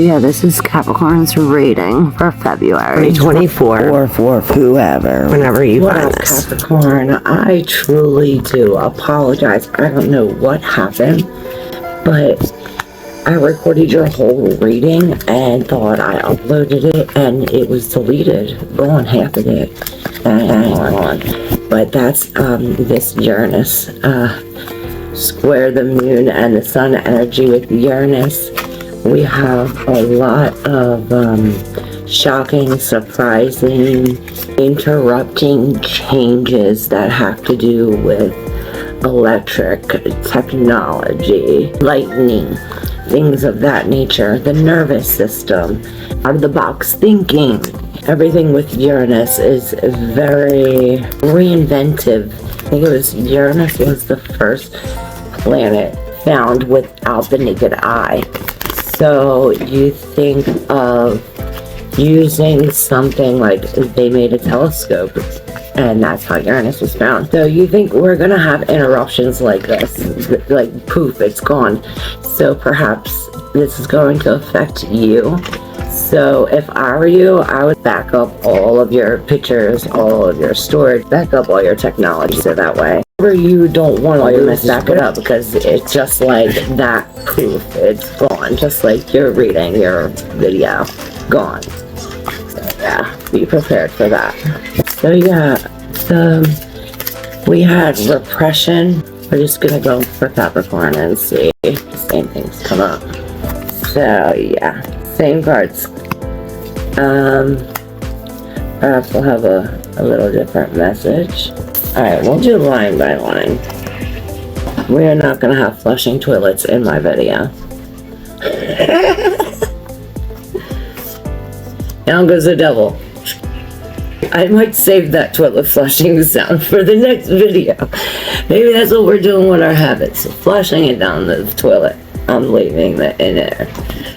Yeah, this is Capricorn's reading for February 2024. Or for whoever. Whenever you What find up, this. Capricorn? I truly do apologize. I don't know what happened, but I recorded your whole reading and thought I uploaded it and it was deleted. Gone, half of it. Gone. But that's this Uranus. Square the moon and the sun energy with Uranus. We have a lot of shocking, surprising, interrupting changes that have to do with electric technology, lightning, things of that nature, the nervous system, out of the box thinking. Everything with Uranus is very reinventive. I think it was Uranus was the first planet found without the naked eye. So you think of using something like they made a telescope, and that's how Uranus was found. So you think we're gonna have interruptions like this, like poof, it's gone. So perhaps this is going to affect you. So if I were you, I would back up all of your pictures, all of your storage, back up all your technology so that way. You don't want to lose, back it up, because it's just like that poof, it's gone. Just like you're reading your video, gone. So yeah, be prepared for that. So yeah, we had repression. We're just gonna go for Capricorn and see if the same things come up. So yeah, same cards. Perhaps we'll have a little different message. Alright, we'll do line by line. We are not going to have flushing toilets in my video. Down goes the devil. I might save that toilet flushing sound for the next video. Maybe that's what we're doing with our habits. Flushing it down the toilet. I'm leaving that in there.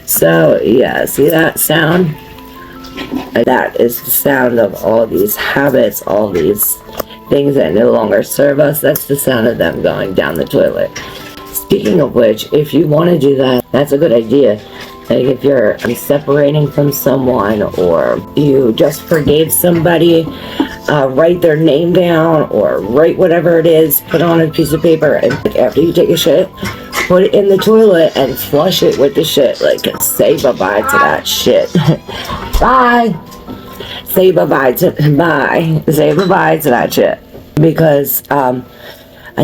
So, yeah, see that sound? That is the sound of all these habits, all these things that no longer serve us. That's the sound of them going down the toilet. Speaking of which, if you want to do that, that's a good idea. Like if you're separating from someone, or you just forgave somebody, write their name down, or write whatever it is, put on a piece of paper, and after you take a shit, put it in the toilet and flush it with the shit. Like, say bye-bye to that shit. Bye! Say bye-bye to that shit. Because, I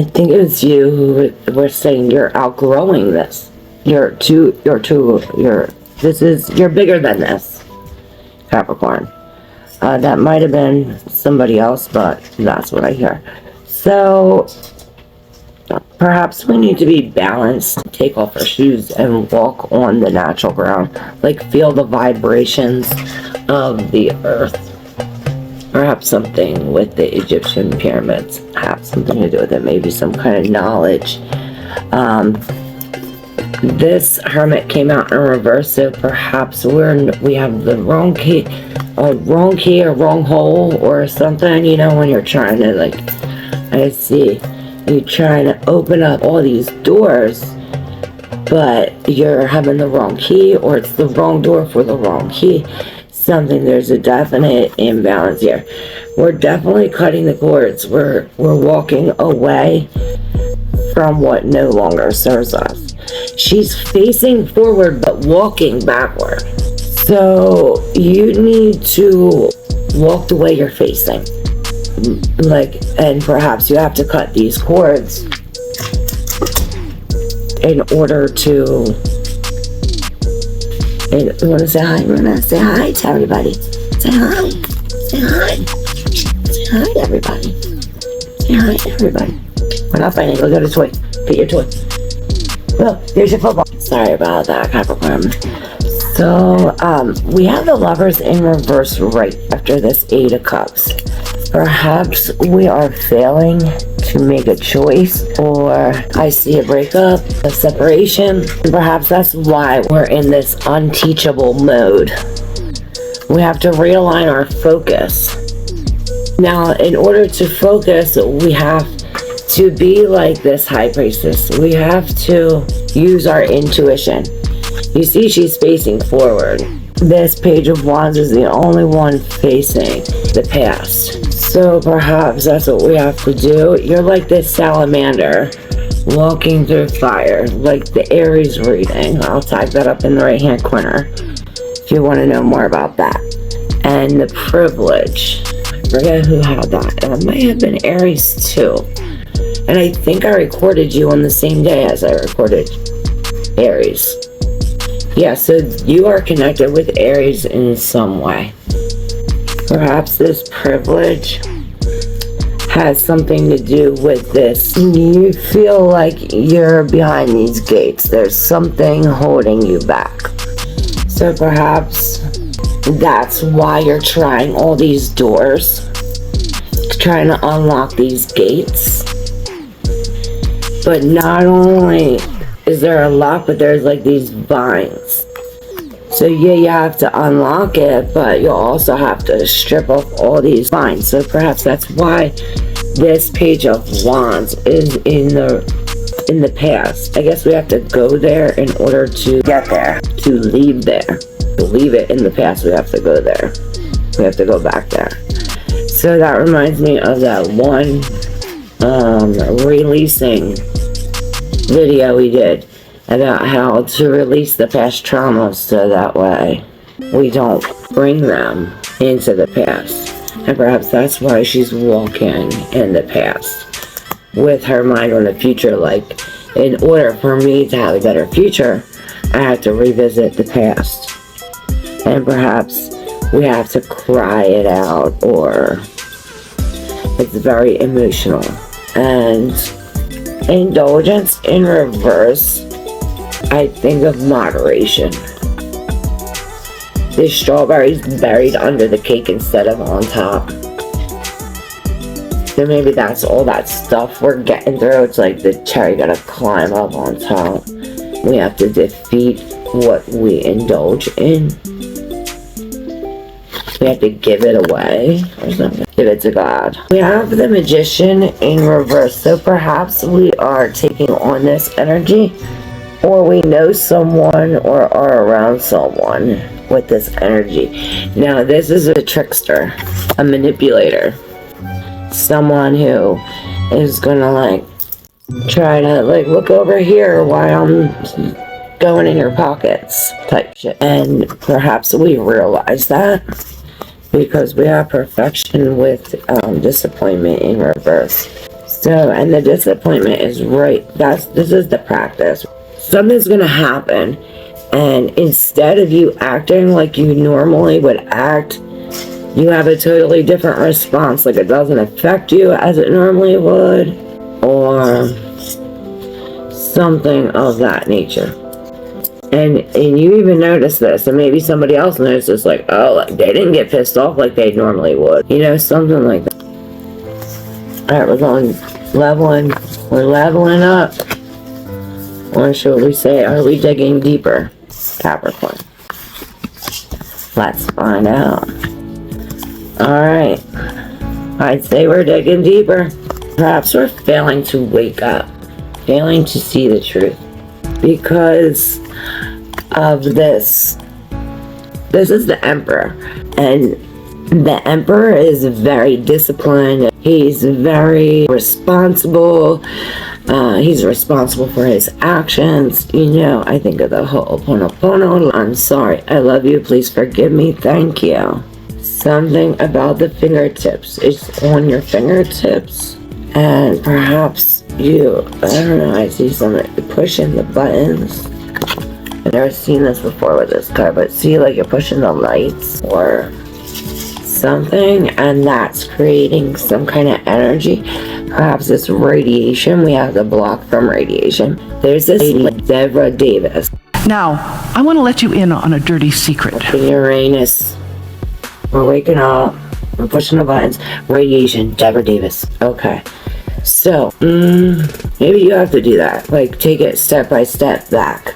think it was you who were saying you're outgrowing this. You're bigger than this, Capricorn. That might have been somebody else, but that's what I hear. So, perhaps we need to be balanced, take off our shoes and walk on the natural ground. Like, feel the vibrations of the earth. Perhaps something with the Egyptian pyramids have something to do with it. Maybe some kind of knowledge. This Hermit came out in reverse, so perhaps we have the wrong key or wrong hole or something. You know, when you're trying to, like, I see you're trying to open up all these doors, but you're having the wrong key, or it's the wrong door for the wrong key. There's a definite imbalance here. We're definitely cutting the cords. We're walking away from what no longer serves us. She's facing forward but walking backward. So you need to walk the way you're facing. Like, and perhaps you have to cut these cords in order to. And you want to say hi, Runa? Say hi to everybody. Say hi. Say hi. Say hi to everybody. Say hi to everybody. We're not fighting. Go get a toy. Get your toy. Well, here's your football. Sorry about that, Capricorn. So, we have the Lovers in reverse right after this Eight of Cups. Perhaps we are failing to make a choice, or I see a breakup, a separation, and perhaps that's why we're in this unteachable mode. We have to realign our focus. Now, in order to focus, we have to be like this High Priestess. We have to use our intuition. You see she's facing forward. This Page of Wands is the only one facing the past. So perhaps that's what we have to do. You're like this salamander walking through fire, like the Aries reading. I'll type that up in the right hand corner if you want to know more about that. And the privilege. I forget who had that. It might have been Aries too. And I think I recorded you on the same day as I recorded Aries. Yeah, so you are connected with Aries in some way. Perhaps this privilege has something to do with this. You feel like you're behind these gates. There's something holding you back. So perhaps that's why you're trying all these doors, trying to unlock these gates. But not only is there a lock, but there's like these vines. So yeah, you have to unlock it, but you'll also have to strip off all these vines. So perhaps that's why this Page of Wands is in the past. I guess we have to go there in order to get there, to leave there. To leave it in the past, we have to go there. We have to go back there. So that reminds me of that one releasing video we did about how to release the past traumas so that way we don't bring them into the past. And perhaps that's why she's walking in the past with her mind on the future. Like, in order for me to have a better future, I have to revisit the past. And perhaps we have to cry it out, or it's very emotional. And indulgence in reverse, I think of moderation. The strawberries buried under the cake instead of on top. So maybe that's all that stuff we're getting through. It's like the cherry gotta climb up on top. We have to defeat what we indulge in. We have to give it away or something. Give it to God. We have the Magician in reverse. So perhaps we are taking on this energy, or we know someone or are around someone with this energy. Now this is a trickster, a manipulator, someone who is gonna like try to like look over here while I'm going in your pockets type shit. And perhaps we realize that because we have perfection with disappointment in reverse. So, and the disappointment is right, this is the practice. Something's gonna happen, and instead of you acting like you normally would act, you have a totally different response. Like it doesn't affect you as it normally would, or something of that nature. And you even notice this, and maybe somebody else notices, like, oh, like they didn't get pissed off like they normally would. You know, something like that. Alright, we're leveling up. Or should we say, are we digging deeper? Capricorn. Let's find out. Alright. I'd say we're digging deeper. Perhaps we're failing to wake up. Failing to see the truth. Because of this. This is the Emperor. And the Emperor is very disciplined. He's very responsible. He's responsible for his actions. You know, I think of the Ho'oponopono. I'm sorry. I love you. Please forgive me. Thank you. Something about the fingertips. It's on your fingertips. And perhaps you, I don't know, I see something pushing the buttons. I've never seen this before with this card, but see, like you're pushing the lights or something, and that's creating some kind of energy. Perhaps it's radiation. We have to block from radiation. There's this lady, Deborah Davis. Now, I want to let you in on a dirty secret. Uranus. We're waking up. We're pushing the buttons. Radiation. Deborah Davis. Okay. So, maybe you have to do that. Like, take it step by step back.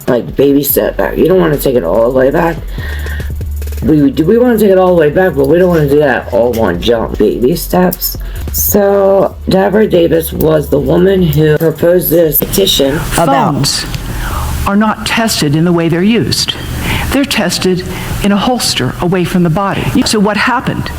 Like, baby step back. You don't want to take it all the way back. We want to take it all the way back, but we don't want to do that all one jump. Baby steps. So, Deborah Davis was the woman who proposed this petition Phones. are not tested in the way they're used. They're tested in a holster away from the body. So what happened?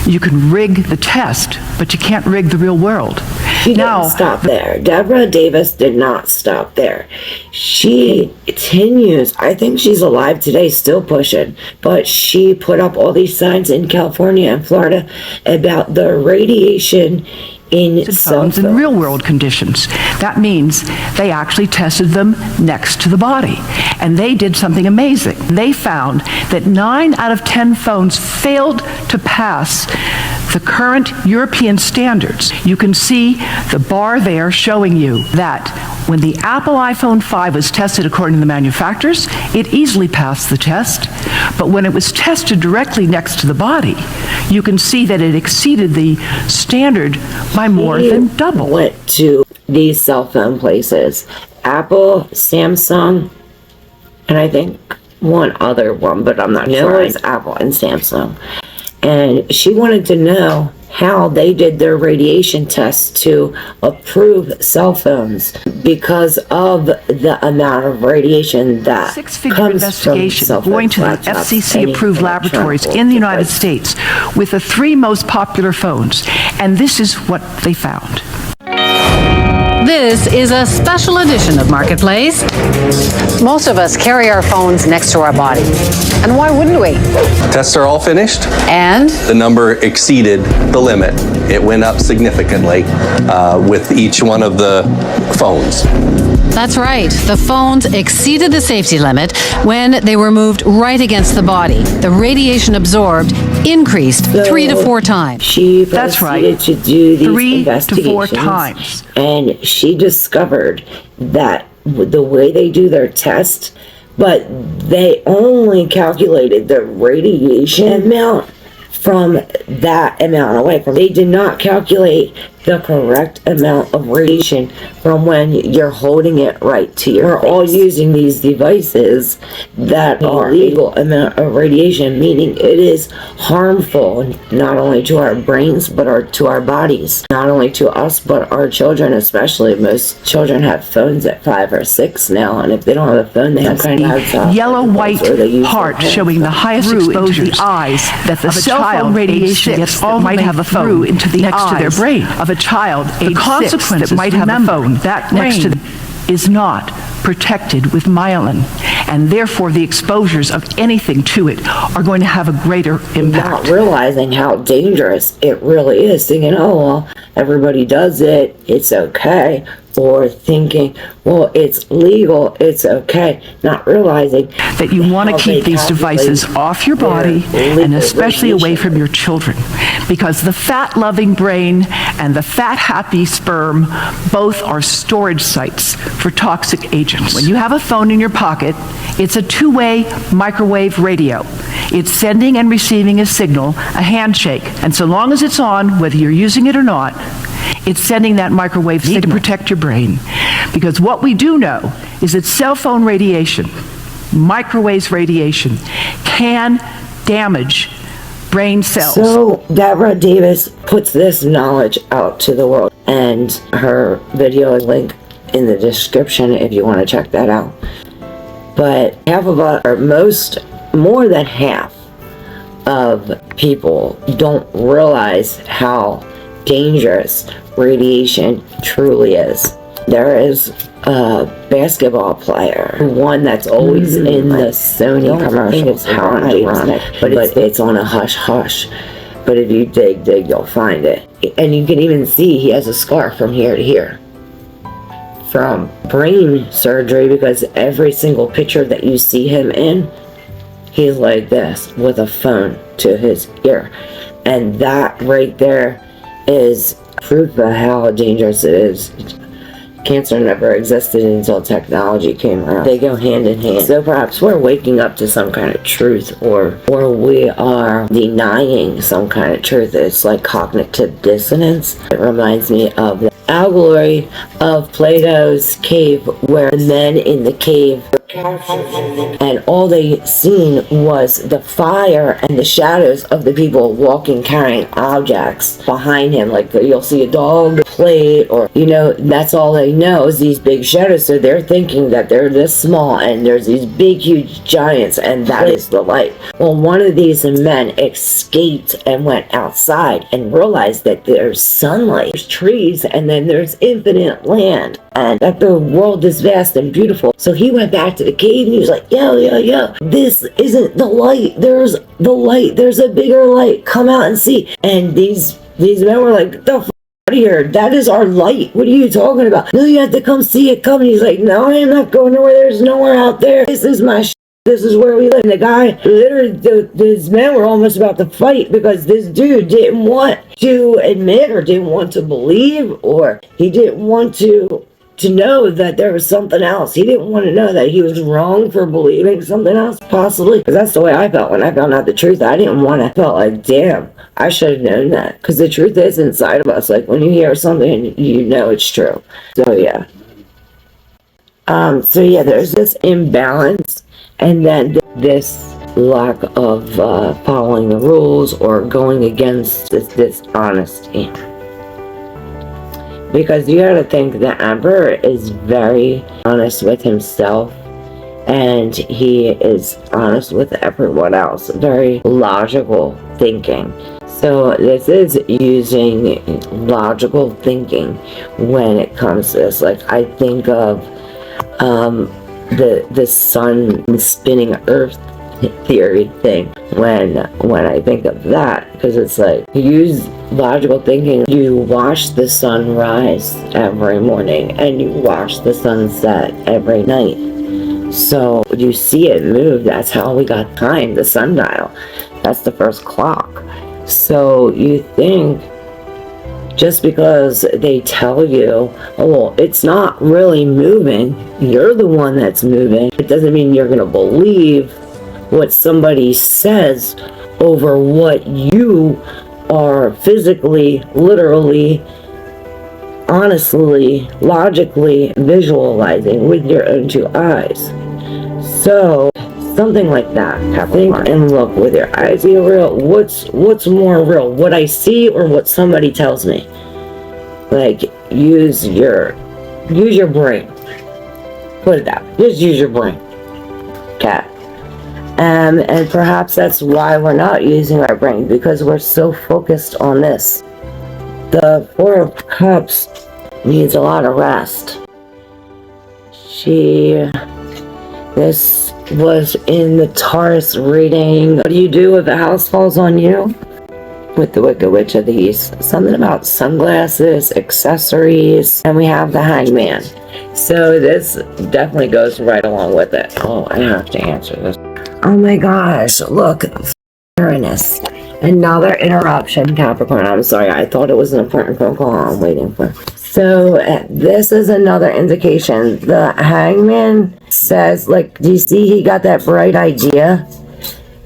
You can rig the test, but you can't rig the real world. She didn't stop there. Deborah Davis did not stop there. She continues. I think she's alive today, still pushing. But she put up all these signs in California and Florida about the radiation in cell phones in real world conditions. That means they actually tested them next to the body. And they did something amazing. They found that 9 out of 10 phones failed to pass the current European standards. You can see the bar there showing you that when the Apple iPhone 5 was tested according to the manufacturers, it easily passed the test. But when it was tested directly next to the body, you can see that it exceeded the standard by more than double. Went to these cell phone places, Apple, Samsung, and I think one other one, but I'm not sure. It was Apple and Samsung. And she wanted to know how they did their radiation tests to approve cell phones because of the amount of radiation that Six-figure investigation going to the FCC-approved laboratories in the United States with the 3 most popular phones. And this is what they found. This is a special edition of Marketplace. Most of us carry our phones next to our body. And why wouldn't we? Tests are all finished. And? The number exceeded the limit. It went up significantly with each one of the phones. That's right. The phones exceeded the safety limit when they were moved right against the body. The radiation absorbed increased 3 to 4 times. She That's right. proceeded to do these 3 to 4 investigations, times. and she discovered that the way they do their test, but they only calculated the radiation amount from that amount away from. They did not calculate the correct amount of radiation from when you're holding it right to your face. We're all using these devices that are legal amount of radiation, meaning it is harmful not only to our brains but to our bodies, not only to us but our children especially. Most children have phones at 5 or 6 now, and if they don't have a phone, they have kind of yellow-white part showing the highest exposure to the eyes that the cell phone radiation gets all might have a phone into the next to their brain of a child age 6 that might have a phone that next to is not protected with myelin, and therefore the exposures of anything to it are going to have a greater impact. Not realizing how dangerous it really is, thinking, oh, well, everybody does it, it's okay, or thinking, well, it's legal, it's okay, not realizing that you want to keep these devices off your body and especially away from your children, because the fat-loving brain and the fat-happy sperm both are storage sites for toxic agents. When you have a phone in your pocket, it's a 2-way microwave radio. It's sending and receiving a signal, a handshake, and so long as it's on, whether you're using it or not, it's sending that microwave signal to protect your brain. Because what we do know is that cell phone radiation, microwave radiation, can damage brain cells. So Deborah Davis puts this knowledge out to the world, and her video is linked in the description if you want to check that out. But more than half of people don't realize how dangerous radiation truly is. There is a basketball player, one that's always in the Sony commercials. How ironic, but it's on a hush hush. But if you dig, you'll find it. And you can even see he has a scar from here to here from brain surgery, because every single picture that you see him in, he's like this with a phone to his ear. And that right there is proof of how dangerous it is. Cancer never existed until technology came around. They go hand in hand. So perhaps we're waking up to some kind of truth, or we are denying some kind of truth. It's like cognitive dissonance. It reminds me of allegory of Plato's cave, where the men in the cave were and all they seen was the fire and the shadows of the people walking carrying objects behind him. Like you'll see a dog, plate, or that's all they know is these big shadows. So they're thinking that they're this small and there's these big huge giants, and that is the light. Well, one of these men escaped and went outside and realized that there's sunlight, there's trees, and then there's infinite land, and that the world is vast and beautiful. So he went back to the cave and he was like, yo, this isn't the light. There's the light. There's a bigger light. Come out and see. And these men were like, the f out of here. That is our light. What are you talking about? No, you have to come see it. Come. And he's like, no, I am not going nowhere. There's nowhere out there. This is my This is where we live. And the guy, literally, these men were almost about to fight because this dude didn't want to admit or didn't want to believe, or he didn't want to know that there was something else. He didn't want to know that he was wrong for believing something else, possibly. Because that's the way I felt when I found out the truth. I didn't want to feel like, damn, I should have known that. Because the truth is inside of us. Like when you hear something, you know it's true. So yeah. There's this imbalance, and then this lack of following the rules or going against this dishonesty. Because you gotta think the Emperor is very honest with himself, and he is honest with everyone else. Very logical thinking. So this is using logical thinking when it comes to this. Like I think of the sun spinning earth theory thing when I think of that, because it's like you use logical thinking. You watch the sun rise every morning and you watch the sun set every night, so you see it move. That's how we got time, the sundial. That's the first clock. So you think just because they tell you, oh, well, it's not really moving, you're the one that's moving, it doesn't mean you're going to believe what somebody says over what you are physically, literally, honestly, logically visualizing with your own two eyes. So something like that. Think and look with your eyes. Be real. What's more real? What I see or what somebody tells me? Like use your brain. Put it out. Just use your brain. Okay. And perhaps that's why we're not using our brain, because we're so focused on this. The Four of Cups needs a lot of rest. This was in the Taurus reading. What do you do if the house falls on you? With the Wicked Witch of the East. Something about sunglasses, accessories, and we have the Hangman. So this definitely goes right along with it. Oh, I have to answer this. Oh my gosh, look, Uranus. Another interruption, Capricorn. I'm sorry, I thought it was an important phone call I'm waiting for. So this is another indication. The Hangman says, like, do you see he got that bright idea?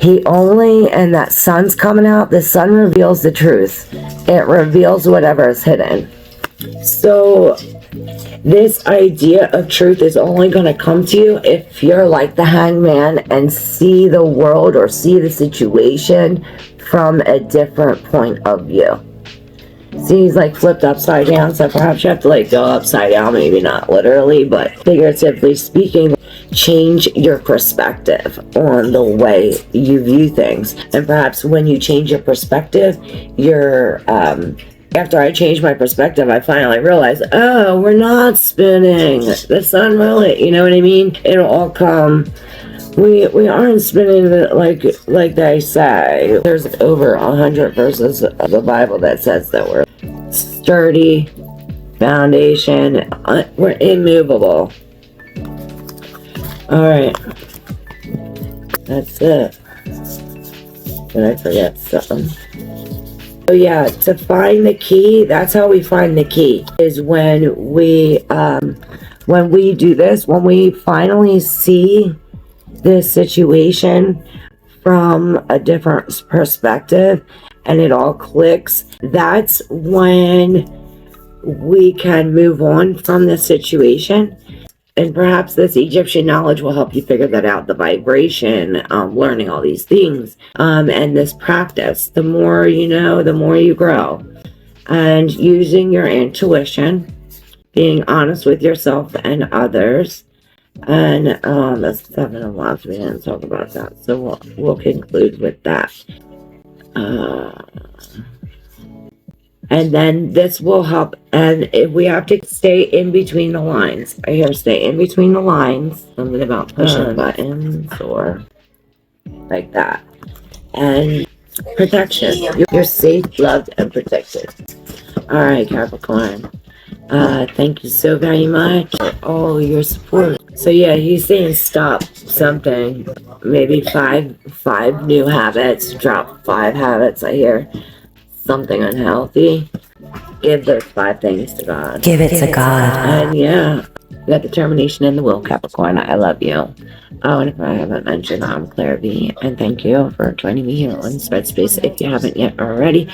And that sun's coming out. The sun reveals the truth. It reveals whatever is hidden. So this idea of truth is only going to come to you if you're like the Hangman and see the world or see the situation from a different point of view. See, he's like flipped upside down, so perhaps you have to like go upside down, maybe not literally, but figuratively speaking. Change your perspective on the way you view things. And perhaps when you change your perspective, after I changed my perspective, I finally realized, oh, we're not spinning. The sun really, you know what I mean? It'll all come. We aren't spinning like they say. There's over 100 verses of the Bible that says that we're sturdy foundation. We're immovable. Alright. That's it. Did I forget something? So yeah, to find the key, that's how we find the key. Is when we do this, when we finally see this situation from a different perspective and it all clicks, that's when we can move on from the situation. And perhaps this Egyptian knowledge will help you figure that out, the vibration, learning all these things, and this practice. The more you know, the more you grow. And using your intuition, being honest with yourself and others. And the Seven of Wands, we didn't talk about that, so we'll conclude with that. And then this will help. And if we have to stay in between the lines, I hear stay in between the lines, something about pushing buttons or like that. And protection. You're safe, loved, and protected. All right, Capricorn. Thank you so very much for all your support. So yeah, he's saying stop something. Maybe five new habits. Drop 5 habits. I hear something unhealthy. Give those 5 things to God. Give it to God. And yeah, you got determination in the will, Capricorn. I love you. Oh, and if I haven't mentioned, I'm Claire V. And thank you for joining me here on Spread Space. If you haven't yet already,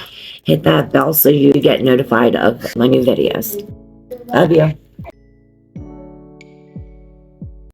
hit that bell so you get notified of my new videos. Love you.